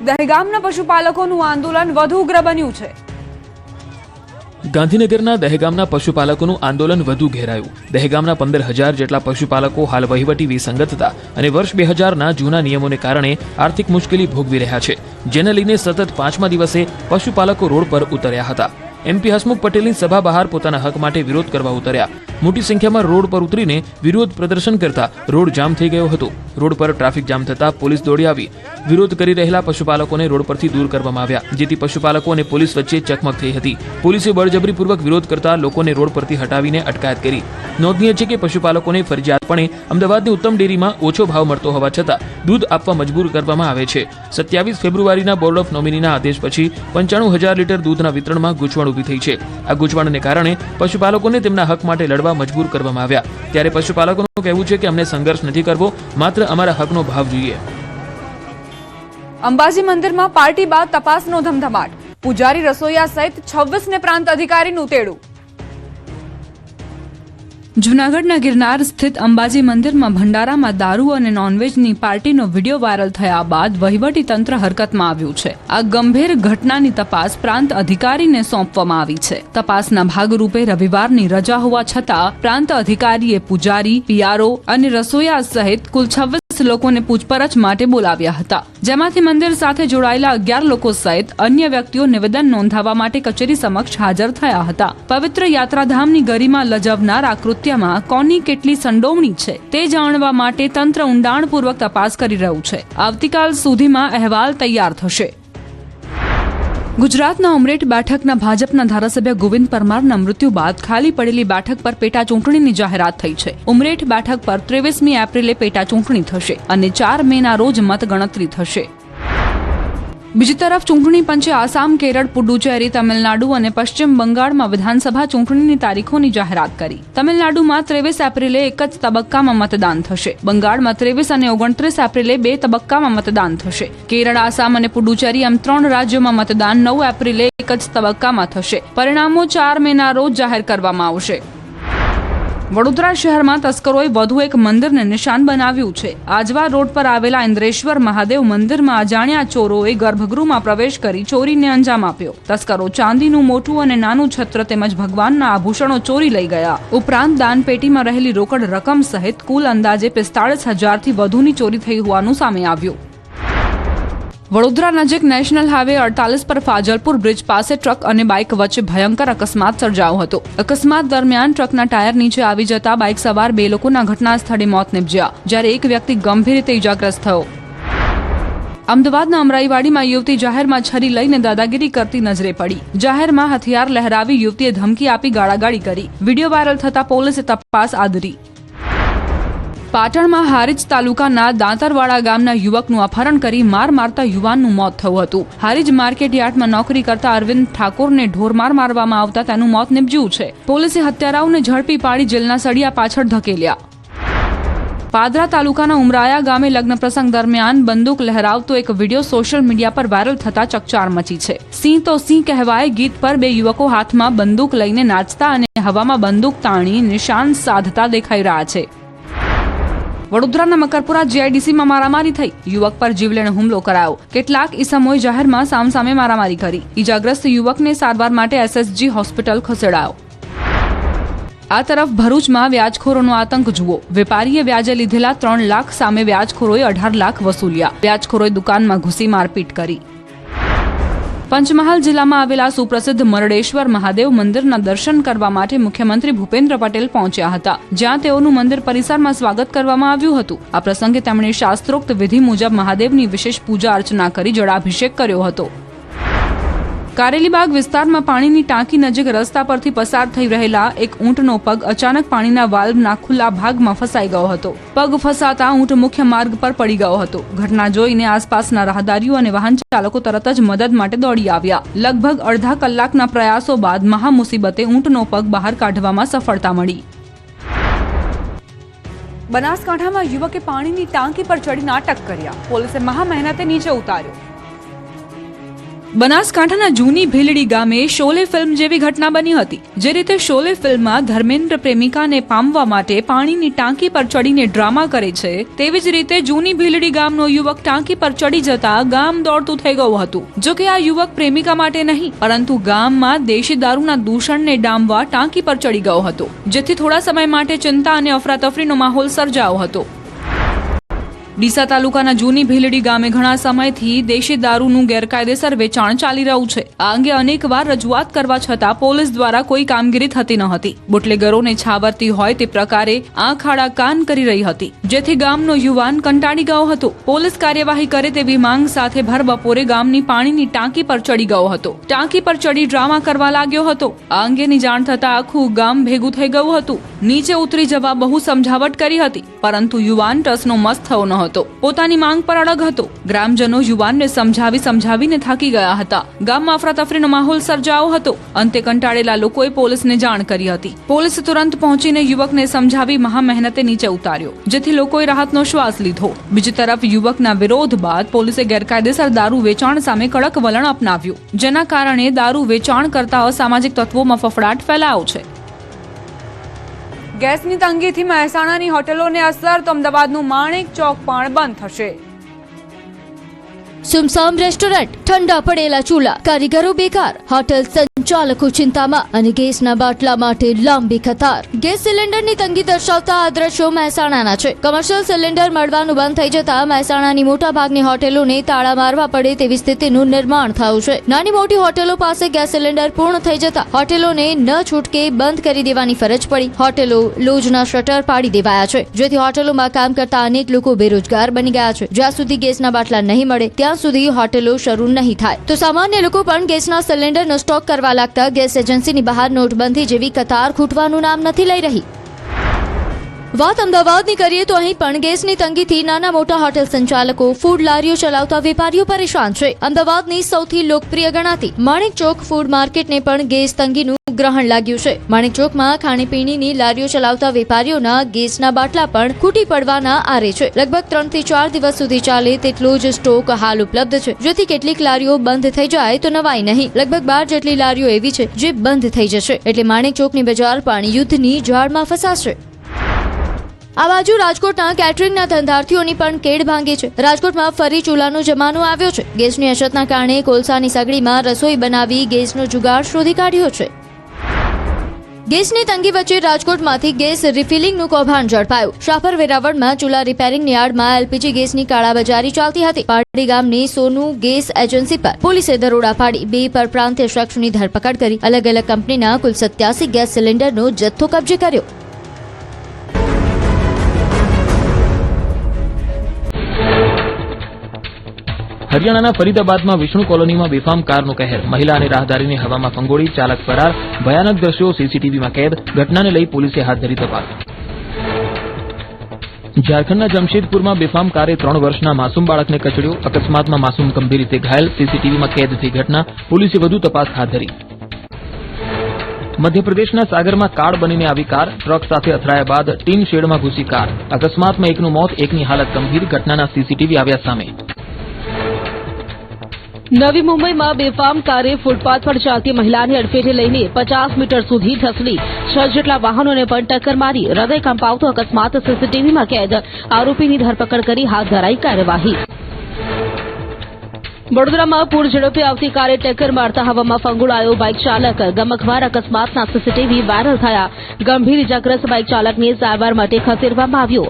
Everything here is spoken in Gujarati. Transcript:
દહેગામના પશુપાલકોનું આંદોલન વધુ ઉગ્ર બન્યું છે. ગાંધીનગરના દહેગામના પશુપાલકોનું આંદોલન વધુ ઘેરાયું. દહેગામના 15,000 જેટલા પશુપાલકો હાલ વહીવટી વિસંગતતા અને વર્ષ 2000ના જૂના નિયમોને કારણે આર્થિક મુશ્કેલી ભોગવી રહ્યા છે, જેને લઈને સતત 5મા દિવસે પશુપાલકો રોડ પર ઉતર્યા હતા. MP હસમુખ પટેલની સભા બહાર પોતાના હક માટે વિરોધ કરવા ઉતર્યા. મોટી સંખ્યામાં રોડ પર ઉતરીને વિરોધ પ્રદર્શન કરતા રોડ જામ થઈ ગયો હતો. રોડ પર ટ્રાફિક જામ થતા પોલીસ દોડી આવી વિરોધ કરી રહેલા પશુપાલકોને રોડ પરથી દૂર કરવામાં આવ્યા, જેથી પશુપાલકો અને પોલીસ વચ્ચે ચકમક થઈ હતી. પોલીસે બળજબરીપૂર્વક વિરોધ કરતા લોકોને રોડ પરથી હટાવીને અટકાયત કરી. નોંધનીય છે કે પશુપાલકોને ફરજિયાતપણે અમદાવાદની ઉત્તમ ડેરીમાં ઓછો ભાવ મળતો હોવા છતાં દૂધ આપવા મજબૂર કરવામાં આવે છે. 27 ફેબ્રુઆરીના બોર્ડ ઓફ નોમિનીના આદેશ પછી 95,000 લીટર દૂધના વિતરણમાં ગૂંચવણ ઊભી થઈ છે. આ ગૂંચવણને કારણે પશુપાલકોને તેમના હક માટે લડવા મજબૂર કરવામાં આવ્યા. ત્યારે પશુપાલકોનું કહેવું છે કે અમને સંઘર્ષ નથી કરવો, માત્ર અમારા હકનો ભાવ જોઈએ. અંબાજી મંદિરમાં પાર્ટી બાદ તપાસનો ધમધમાટ. પૂજારી, રસોઈયા સહિત 26ને પ્રાંત અધિકારીનું તેડું. જૂનાગઢના ગિરનાર સ્થિત અંબાજી મંદિરમાં ભંડારામાં દારૂ અને નોનવેજની પાર્ટીનો વિડીયો વાયરલ થયા બાદ વહીવટી તંત્ર હરકતમાં આવ્યું છે. આ ગંભીર ઘટનાની તપાસ પ્રાંત અધિકારીને સોંપવામાં આવી છે. તપાસના ભાગરૂપે રવિવારની રજા હોવા છતાં પ્રાંત અધિકારીએ પૂજારી, પિયારો અને રસોઈયા સહિત કુલ 26 લોકોને પૂછપરછ માટે બોલાવ્યા હતા, જેમાંથી મંદિર સાથે જોડાયેલા 11 લોકો સહિત અન્ય વ્યક્તિઓ નિવેદન નોંધાવવા માટે કચેરી સમક્ષ હાજર થયા હતા. પવિત્ર યાત્રાધામની ગરિમા લજવનાર આ કૃત્યમાં કોની કેટલી સંડોવણી છે તે જાણવા માટે તંત્ર ઊંડાણપૂર્વક તપાસ કરી રહ્યું છે. આવતીકાલ સુધીમાં અહેવાલ તૈયાર થશે. ગુજરાતના ઉમરેઠ બેઠકના ભાજપના ધારાસભ્ય ગોવિંદ પરમારના મૃત્યુ બાદ ખાલી પડેલી બેઠક પર પેટા ચૂંટણીની જાહેરાત થઈ છે. ઉમરેઠ બેઠક પર 23મી એપ્રિલે પેટા ચૂંટણી થશે અને 4 મેના રોજ મતગણતરી થશે. બીજી તરફ ચૂંટણી પંચે આસામ, કેરળ, પુડુચેરી, તમિલનાડુ અને પશ્ચિમ બંગાળમાં વિધાનસભા ચૂંટણીની તારીખોની જાહેરાત કરી. તમિલનાડુમાં 23 એપ્રિલે એક જ તબક્કામાં મતદાન થશે. બંગાળમાં 23 અને 29 એપ્રિલે 2 તબક્કામાં મતદાન થશે. કેરળ, આસામ અને પુડુચેરી એમ 3 રાજ્યોમાં મતદાન 9 એપ્રિલે એક જ તબક્કામાં થશે. પરિણામો 4 મેના રોજ જાહેર કરવામાં આવશે. વડોદરા શહેરમાં તસ્કરોએ વધુ એક મંદિરને નિશાન બનાવ્યું છે. આજવા રોડ પર આવેલા ઇન્દ્રેશ્વર મહાદેવ મંદિરમાં અજાણ્યા ચોરોએ ગર્ભગૃહમાં પ્રવેશ કરી ચોરીને અંજામ આપ્યો. તસ્કરો ચાંદીનું મોટું અને નાનું છત્ર તેમજ ભગવાનના આભૂષણો ચોરી લઈ ગયા. ઉપરાંત દાનપેટીમાં રહેલી રોકડ રકમ સહિત કુલ અંદાજે 45,000થી વધુની ચોરી થઈ હોવાનું સામે આવ્યું. વડોદરા નજીક નેશનલ હાઈવે 48 પર ફાજલપુર બ્રિજ પાસે ટ્રક અને બાઇક વચ્ચે ભયંકર અકસ્માત સર્જાયો હતો. અકસ્માત દરમિયાન ટ્રકના ટાયર નીચે આવી જતા બાઇક સવાર 2 લોકોના ઘટના સ્થળે મોત નીપજ્યા, જ્યારે એક વ્યક્તિ ગંભીર રીતે ઇજાગ્રસ્ત થયો. અમદાવાદના અમરાઈવાડીમાં યુવતી જાહેરમાં છરી લઈને દાદાગીરી કરતી નજરે પડી. જાહેરમાં હથિયાર લહેરાવી યુવતીએ ધમકી આપી ગાળાગાળી કરી. વિડીયો વાયરલ થતા પોલીસે તપાસ આદરી. પાટણમાં હારીજ તાલુકાના દાંતરવાડા ગામના યુવકનું અપહરણ કરી માર મારતા યુવાનનું મોત થયું હતું. હારીજ માર્કેટ યાર્ડમાં નોકરી કરતા અરવિંદ ઠાકોરને ઢોરમાર મારવામાં આવતા તેનું મોત નીપજ્યું છે. પોલીસે હત્યારાઓને ઝડપી પાડી જેલના સળિયા પાછળ ધકેલ્યા. પાદરા તાલુકાના ઉમરાયા ગામે લગ્ન પ્રસંગ દરમિયાન બંદૂક લહેરાવતો એક વિડીયો સોશિયલ મીડિયા પર વાયરલ થતા ચકચાર મચી છે. સિંહ તો સિંહ કહેવાય ગીત પર 2 યુવકો હાથમાં બંદૂક લઈને નાચતા અને હવામાં બંદૂક તાણી નિશાન સાધતા દેખાઈ રહ્યા છે. વડોદરાના મકરપુરા જીઆઈડીસીમાં મારામારી થઈ. યુવક પર જીવલેણ હુમલો કરાયો. કેટલાક ઈસમોએ જાહેરમાં સામસામે મારામારી કરી. ઈજાગ્રસ્ત યુવકને સારવાર માટે SSG હોસ્પિટલ ખસેડાયો. આ તરફ ભરૂચમાં વ્યાજખોરોનો આતંક જુઓ. વેપારીએ વ્યાજે લીધેલા 3 લાખ સામે વ્યાજખોરોએ 18 લાખ વસૂલ્યા. વ્યાજખોરોએ દુકાનમાં ઘૂસી મારપીટ કરી. પંચમહાલ જિલ્લામાં આવેલા સુપ્રસિદ્ધ મરડેશ્વર મહાદેવ મંદિરના દર્શન કરવા માટે મુખ્યમંત્રી ભૂપેન્દ્ર પટેલ પહોંચ્યા હતા, જ્યાં તેઓનું મંદિર પરિસરમાં સ્વાગત કરવામાં આવ્યું હતું. આ પ્રસંગે તેમણે શાસ્ત્રોક્ત વિધિ મુજબ મહાદેવની વિશેષ પૂજા અર્ચના કરી જળાભિષેક કર્યો હતો. કારેલીબાગ વિસ્તારમાં પાણીની ટાંકી નજીક રસ્તા પરથી પસાર થઈ રહેલા એક ઊંટનો પગ અચાનક પાણીના વાલ્વના ખુલ્લા ભાગમાં ફસાઈ ગયો હતો. પગ ફસાતા ઊંટ મુખ્ય માર્ગ પર પડી ગયો હતો. ઘટના જોઈને આસપાસના રાહદારીઓ અને વાહન ચાલકો તરત જ મદદ માટે દોડી આવ્યા. લગભગ અડધા કલાકના પ્રયાસો બાદ મહામુસીબતે ઊંટનો પગ બહાર કાઢવામાં સફળતા મળી. બનાસકાંઠામાં યુવકે પાણીની ટાંકી પર ચડી નાટક કર્યા. પોલીસે મહા મહેનતે નીચે ઉતાર્યો. બનાસકાંઠાના જૂની ભીલડી ગામે શોલે ફિલ્મ જેવી ઘટના બની હતી. જે રીતે શોલે ફિલ્મમાં ધર્મેન્દ્ર પ્રેમિકાને પામવા માટે પાણીની ટાંકી પર ચડીને ડ્રામા કરે છે, તેવી જ રીતે જૂની ભીલડી ગામનો યુવક ટાંકી પર ચડી જતા ગામ દોડતું થઈ ગયું હતું. જો કે આ યુવક પ્રેમિકા માટે નહીં પરંતુ ગામમાં દેશી દારૂના દૂષણને ડામવા ટાંકી પર ચડી ગયો હતો, જેથી થોડા સમય માટે ચિંતા અને અફરાતફરીનો માહોલ સર્જાયો હતો. ડીસા તાલુકાના જૂની ભીલડી ગામે ઘણા સમયથી દેશી દારૂનું ગેરકાયદેસર વેચાણ ચાલી રહ્યું છે. આ અંગે અનેકવાર રજૂઆત કરવા છતાં પોલીસ દ્વારા કોઈ કામગીરી થતી ન હતી. બુટલેગરોને છાવરતી હોય તે પ્રકારે આંખ આડા કાન કરી રહી હતી, જેથી ગામનો યુવાન કંટાળી ગયો હતો. પોલીસ કાર્યવાહી કરે તેવી માંગ સાથે ભર બપોરે ગામની પાણીની ટાંકી પર ચડી ગયો હતો. ટાંકી પર ચડી ડ્રામા કરવા લાગ્યો હતો. આ અંગેની જાણ થતાં આખું ગામ ભેગું થઈ ગયું હતું. નીચે ઉતરી જવા બહુ સમજાવટ કરી હતી, પરંતુ યુવાન ટસનો મસ્ત થયો ન હતો. પોતાની માંગ પર અડગ હતો. ગ્રામજનો યુવાનને સમજાવીને થાકી ગયા હતા. ગામમાં અફરાતફરીનો માહોલ સર્જાયો હતો. અંતે કંટાળેલા લોકોએ પોલીસને જાણ કરી હતી. પોલીસે તુરંત પહોંચીને યુવકને સમજાવી મહા મહેનતે નીચે ઉતાર્યો, જેથી લોકોએ રાહતનો શ્વાસ લીધો. બીજી તરફ યુવકના વિરોધ બાદ પોલીસે ગેરકાયદેસર દારૂ વેચાણ સામે કડક વલણ અપનાવ્યું, જેના કારણે દારૂ વેચાણ કરતા અસામાજિક તત્વોમાં ફફડાટ ફેલાયો છે. ગેસની તંગીથી મહેસાણાની હોટેલોને અસર તો અમદાવાદનું માણેક ચોક પણ બંધ થશે. સુમસામ રેસ્ટોરન્ટ, ઠંડા પડેલા ચૂલા, કારીગરો બેકાર, હોટેલ સંચાલકો ચિંતામાં અને ગેસના બાટલા માટે લાંબી કતાર. ગેસ સિલિન્ડરની તંગી દર્શાવતા આ દ્રશ્યો મહેસાણાના છે. કમર્શિયલ સિલિન્ડર મળવાનું બંધ થઈ જતા મહેસાણાની મોટાભાગની હોટેલોને તાળા મારવા પડે તેવી સ્થિતિનું નિર્માણ થયું છે. નાની મોટી હોટેલો પાસે ગેસ સિલિન્ડર પૂર્ણ થઈ જતા હોટેલોને ન છૂટકે બંધ કરી દેવાની ફરજ પડી. હોટેલો લોજના શટર પાડી દેવાયા છે, જેથી હોટેલોમાં કામ કરતા અનેક લોકો બેરોજગાર બની ગયા છે. જ્યાં સુધી ગેસના બાટલા નહીં મળે ત્યાં સુધી હોટેલો શરૂ નહીં થાય. તો સામાન્ય લોકો પણ ગેસના સિલિન્ડરનો સ્ટોક કરવા લાગતા ગેસ એજન્સીની બહાર નોટબંધી જેવી કતાર ખૂટવાનું નામ નથી લઈ રહી. વાત અમદાવાદની કરીએ તો અહીં પણ ગેસની તંગીથી નાના મોટા હોટેલ સંચાલકો, ફૂડ લારીઓ ચલાવતા વેપારીઓ પરેશાન છે. અમદાવાદની સૌથી લોકપ્રિય ગણાતી માણેક ચોક ફૂડ માર્કેટને પણ ગેસ તંગીનું ગ્રહણ લાગ્યું છે. માણેક ચોકમાં ખાણીપીણીની લારીઓ ચલાવતા વેપારીઓના ગેસના બાટલા પણ ખૂટી પડવાના આરે છે. લગભગ 3 થી 4 દિવસ સુધી ચાલે તેટલો જ સ્ટોક હાલ ઉપલબ્ધ છે, જેથી કેટલીક લારીઓ બંધ થઈ જાય તો નવાઈ નહીં. લગભગ 12 જેટલી લારીઓ એવી છે જે બંધ થઈ જશે, એટલે માણેક ચોકની બજાર પણ યુદ્ધની જાળમાં ફસાશે. આ બાજુ રાજકોટના કેટરિંગના ધંધાર્થીઓની પણ કેડ ભાંગી છે. રાજકોટમાં ફરી ચૂલાનો જમાનો આવ્યો છે. ગેસની અછતના કારણે કોલસાની સગડીમાં રસોઈ બનાવી ગેસનો જુગાડ શોધી કાઢ્યો છે. ગેસની તંગી વચ્ચે રાજકોટમાંથી ગેસ રિફિલિંગનું કૌભાંડ ઝડપાયું. શાહપર વેરાવળમાં ચૂલા રિપેરિંગની આડમાં એલપીજી ગેસની કાળાબજારી ચાલતી હતી. પારડી ગામની સોનુ ગેસ એજન્સી પર પોલીસે દરોડા પાડી 2 પરપ્રાંતીય શખ્સની ધરપકડ કરી અલગ અલગ કંપનીના કુલ 87 ગેસ સિલિન્ડરનો જથ્થો કબજે કર્યો. હરિયાણાના ફરીદાબાદમાં વિષ્ણુ કોલોનીમાં બેફામ કારનો કહેર. મહિલા અને રાહદારીને હવામાં ફંગોળી, ચાલક ફરાર. ભયાનક દ્રશ્યો સીસીટીવીમાં કેદ. ઘટનાને લઈ પોલીસે હાથ ધરી તપાસ. ઝારખંડના જમશેદપુરમાં બેફામ કારે 3 વર્ષના માસૂમ બાળકને કચડ્યો. અકસ્માતમાં માસૂમ ગંભીર રીતે ઘાયલ. સીસીટીવીમાં કેદ થઈ ઘટના. પોલીસે વધુ તપાસ હાથ ધરી. મધ્યપ્રદેશના સાગરમાં કાળ બનીને આવી કાર. ટ્રક સાથે અથડાયા બાદ ટીન શેડમાં ઘૂસી કાર. અકસ્માતમાં એકનું મોત, એકની હાલત ગંભીર. ઘટનાના સીસીટીવી આવ્યા સામે. નવી મુંબઈમાં બેફામ કારે ફૂટપાથ પર ચાલતી મહિલાને અડફેટે લઈને 50 મીટર સુધી ઢસડી 6 જેટલા વાહનોને પણ ટક્કર મારી. હૃદય કંપાવતો અકસ્માત સીસીટીવીમાં કેદ. આરોપીની ધરપકડ કરી હાથ ધરાઈ કાર્યવાહી. વડોદરામાં પૂર ઝડપે આવતી કારે ટક્કર મારતા હવામાં ફંગોળાયો બાઇક ચાલક. ગમખ્વાર અકસ્માતના સીસીટીવી વાયરલ થયા. ગંભીર ઇજાગ્રસ્ત બાઇક ચાલકને સારવાર માટે ખસેડવામાં આવ્યો.